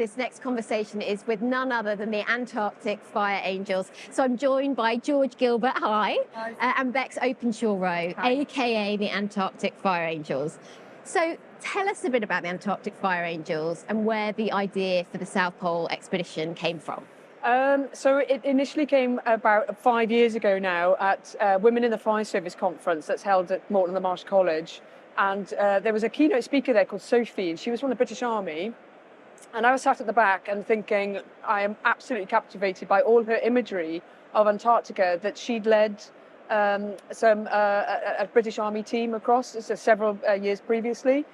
this next conversation is with none other than the Antarctic Fire Angels. So I'm joined by George Gilbert, hi, and Bex Openshaw-Rowe, aka the Antarctic Fire Angels. So tell us a bit about the Antarctic Fire Angels and where the idea for the South Pole expedition came from. So it initially came about 5 years ago now at Women in the Fire Service conference that's held at Morton-on-the-Marsh College. And there was a keynote speaker there called Sophie, and she was from the British Army. And I was sat at the back and thinking, I am absolutely captivated by all her imagery of Antarctica, that she'd led a British Army team across several years previously.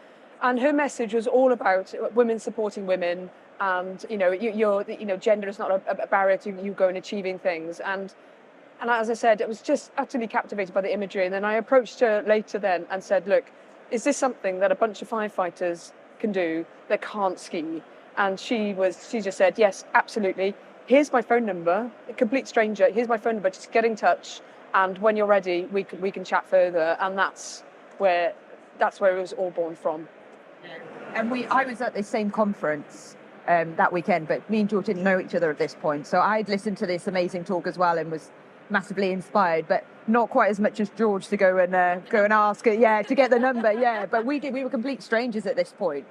And her message was all about women supporting women. And gender is not a barrier to you going achieving things. And as I said, it was just utterly captivated by the imagery. And then I approached her later then and said, look, is this something that a bunch of firefighters can do that can't ski? And she just said, yes, absolutely. Here's my phone number, a complete stranger. Here's my phone number. Just get in touch. And when you're ready, we can chat further. And that's where it was all born from. And I was at the same conference that weekend, but me and George didn't know each other at this point. So I'd listened to this amazing talk as well and was massively inspired, but not quite as much as George to go and ask it, to get the number, But we were complete strangers at this point.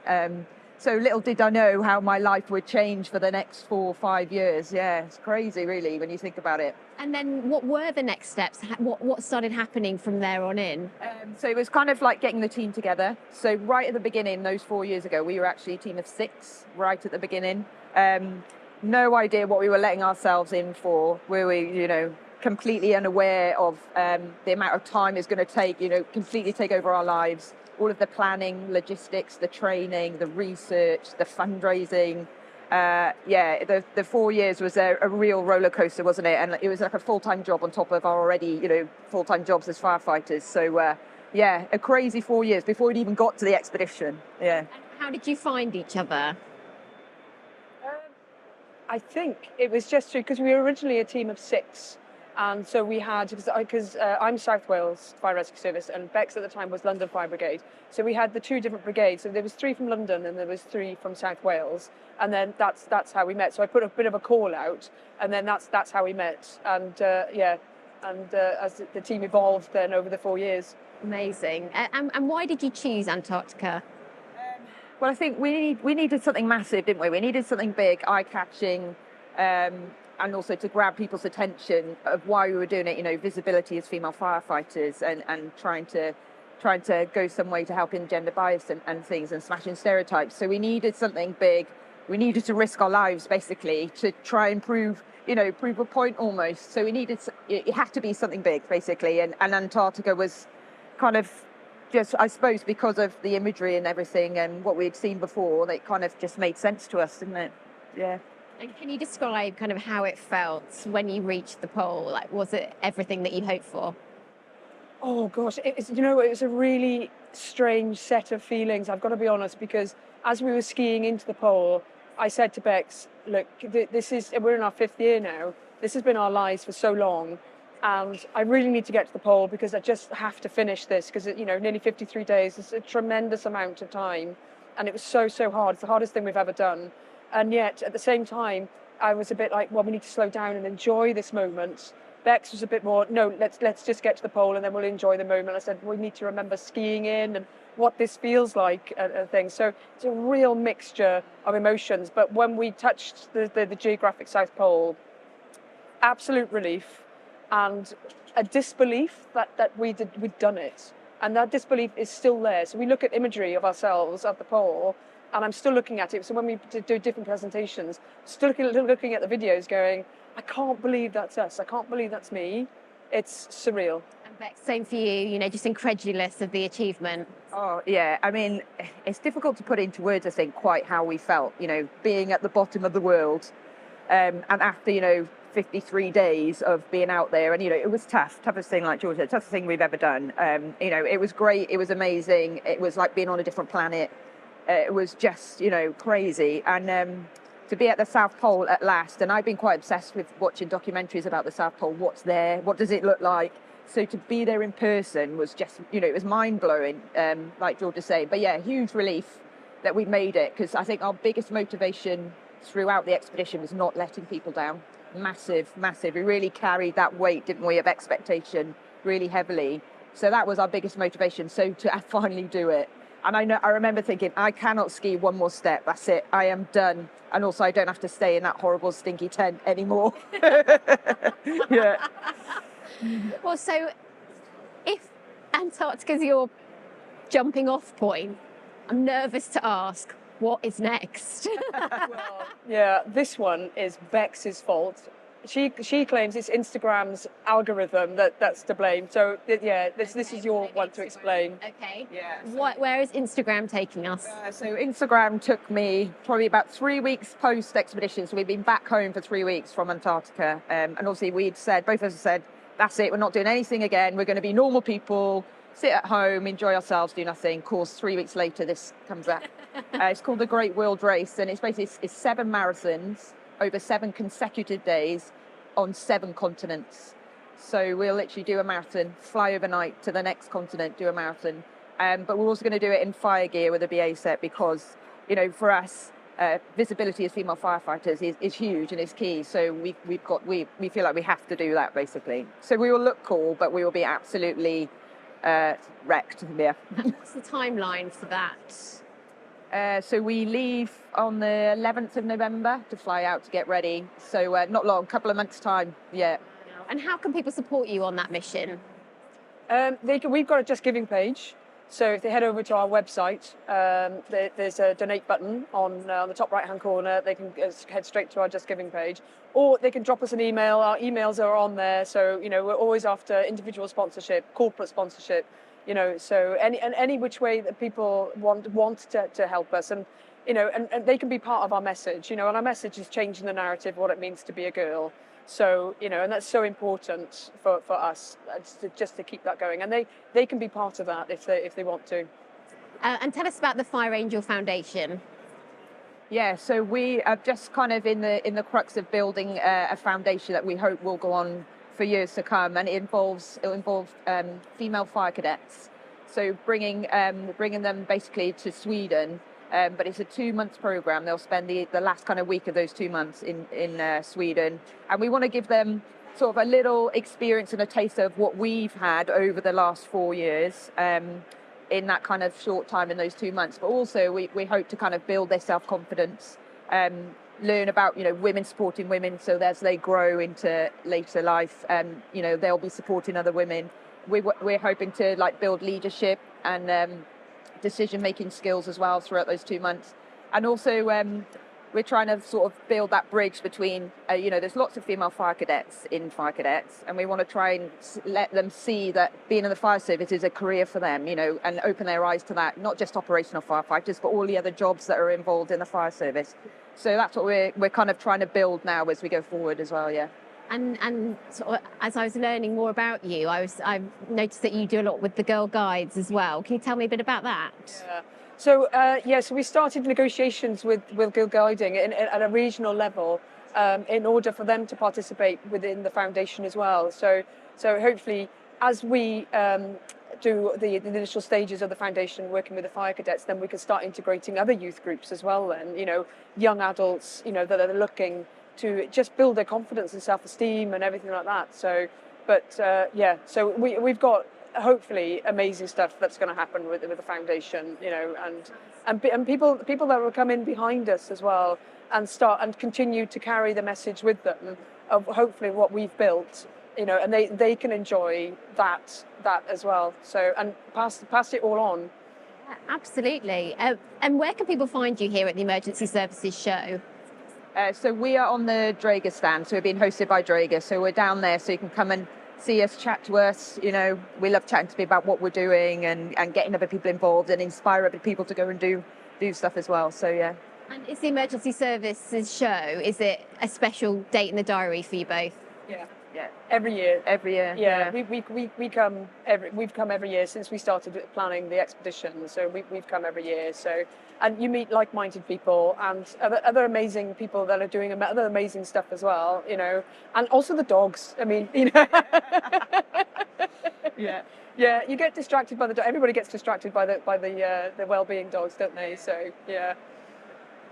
So little did I know how my life would change for the next 4 or 5 years. Yeah, it's crazy, really, when you think about it. And then what were the next steps? What started happening from there on in? So it was kind of like getting the team together. So right at the beginning, those 4 years ago, we were actually a team of 6 right at the beginning. No idea what we were letting ourselves in for. We were, completely unaware of the amount of time it's going to take, completely take over our lives. All of the planning, logistics, the training, the research, the fundraising. The 4 years was a real roller coaster, wasn't it? And it was like a full-time job on top of our already, full-time jobs as firefighters. So, a crazy 4 years before we'd even got to the expedition. Yeah. And how did you find each other? I think it was just true because we were originally a team of 6. And so we had, because I'm South Wales Fire Rescue Service and Bex at the time was London Fire Brigade. So we had the 2 different brigades. So there was 3 from London and there was 3 from South Wales. And then that's how we met. So I put a bit of a call out and then that's how we met. And as the team evolved then over the 4 years. Amazing. And why did you choose Antarctica? Well, I think we needed something massive, didn't we? We needed something big, eye-catching, and also to grab people's attention of why we were doing it, visibility as female firefighters and trying to go some way to helping gender bias and things and smashing stereotypes. So we needed something big. We needed to risk our lives, basically, to try and prove a point almost. So it had to be something big, basically. And Antarctica was kind of just, I suppose, because of the imagery and everything and what we'd seen before, it kind of just made sense to us, didn't it? Yeah. And can you describe kind of how it felt when you reached the pole? Like, was it everything that you hoped for? Oh gosh, it was a really strange set of feelings, I've got to be honest, because as we were skiing into the pole, I said to Bex, look, we're in our 5th year now. This has been our lives for so long. And I really need to get to the pole because I just have to finish this because, nearly 53 days is a tremendous amount of time. And it was so hard. It's the hardest thing we've ever done. And yet, at the same time, I was a bit like, well, we need to slow down and enjoy this moment. Bex was a bit more, no, let's just get to the pole and then we'll enjoy the moment. I said, we need to remember skiing in and what this feels like and things. So it's a real mixture of emotions. But when we touched the geographic South Pole, absolute relief and a disbelief that we'd done it. And that disbelief is still there. So we look at imagery of ourselves at the pole, and I'm still looking at it. So when we do different presentations, still looking at the videos going, I can't believe that's us. I can't believe that's me. It's surreal. And Bex, same for you, just incredulous of the achievement. Oh, yeah. I mean, it's difficult to put into words, I think, quite how we felt, being at the bottom of the world. And after, 53 days of being out there. And, it was toughest thing, like George said, toughest thing we've ever done. It was great. It was amazing. It was like being on a different planet. It was just, crazy. And to be at the South Pole at last, and I've been quite obsessed with watching documentaries about the South Pole. What's there? What does it look like? So to be there in person was just, it was mind-blowing, like George was saying. But yeah, huge relief that we made it, because I think our biggest motivation throughout the expedition was not letting people down. Massive, massive. We really carried that weight, didn't we, of expectation really heavily. So that was our biggest motivation. So to finally do it. And I remember thinking, I cannot ski one more step. That's it. I am done. And also, I don't have to stay in that horrible, stinky tent anymore. Yeah. Well, so if Antarctica's your jumping off point, I'm nervous to ask, what is next? Well, yeah, this one is Bex's fault. She claims it's Instagram's algorithm that's to blame. So yeah, this is your one to explain. Okay. Yeah. Where is Instagram taking us? So Instagram took me probably about 3 weeks post expedition. So we've been back home for 3 weeks from Antarctica, and obviously both of us said, that's it. We're not doing anything again. We're going to be normal people, sit at home, enjoy ourselves, do nothing. Of course, 3 weeks later, this comes up. It's called the Great World Race, and it's basically it's 7 marathons over 7 consecutive days on 7 continents. So we'll literally do a marathon, fly overnight to the next continent, do a marathon. But we're also going to do it in fire gear with a BA set because, for us, visibility as female firefighters is huge and is key. So we feel like we have to do that basically. So we will look cool, but we will be absolutely wrecked. Yeah. What's the timeline for that? So we leave on the 11th of November to fly out to get ready. So not long, couple of months' time. Yeah. And how can people support you on that mission? We've got a Just Giving page. So if they head over to our website, there's a donate button on the top right-hand corner. They can head straight to our Just Giving page, or they can drop us an email. Our emails are on there. So we're always after individual sponsorship, corporate sponsorship. So any which way that people want to help us, and and they can be part of our message. And our message is changing the narrative of what it means to be a girl. So and that's so important for us just to keep that going, and they can be part of that if they want to. And tell us about the Fire Angel Foundation. Yeah, so we are just kind of in the crux of building a foundation that we hope will go on for years to come, and it involves female fire cadets. So bringing them basically to Sweden. But it's a 2-month program. They'll spend the last kind of week of those 2 months in Sweden, and we want to give them sort of a little experience and a taste of what we've had over the last 4 years in that kind of short time in those 2 months. But also we hope to kind of build their self-confidence, learn about women supporting women, so as they grow into later life, they'll be supporting other women. We're hoping to build leadership and decision-making skills as well throughout those 2 months. And also we're trying to sort of build that bridge between, there's lots of female fire cadets in fire cadets, and we want to try and let them see that being in the fire service is a career for them, and open their eyes to that, not just operational firefighters, but all the other jobs that are involved in the fire service. So that's what we're kind of trying to build now as we go forward as well, yeah. And sort of, as I was learning more about you, I noticed that you do a lot with the Girl Guides as well. Can you tell me a bit about that? Yeah. So so we started negotiations with Girl Guiding at a regional level in order for them to participate within the foundation as well. So hopefully, as we do the initial stages of the foundation, working with the fire cadets, then we can start integrating other youth groups as well. Then young adults, that are looking to just build their confidence and self-esteem and everything like that. So, so we've got hopefully amazing stuff that's going to happen with the foundation, and people that will come in behind us as well and start and continue to carry the message with them of hopefully what we've built, and they can enjoy that as well. So and pass it all on. Yeah, absolutely. And where can people find you here at the Emergency Services Show? So we are on the Draeger stand, so we're being hosted by Draeger. So we're down there, so you can come and see us, chat to us. We love chatting to people about what we're doing and getting other people involved and inspire other people to go and do stuff as well. So yeah. And is the Emergency Services Show, is it a special date in the diary for you both? Yeah. Every year. Yeah. We've come every year since we started planning the expedition. So we've come every year. So, and you meet like-minded people and other amazing people that are doing other amazing stuff as well. And also the dogs. I mean, Yeah. You get distracted by the dog. Everybody gets distracted by the well-being dogs, don't they? So yeah.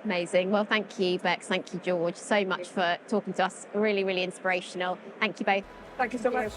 Amazing. Well, thank you, Bex. Thank you, George, so much for talking to us. Really, really inspirational. Thank you both. Thank you so much.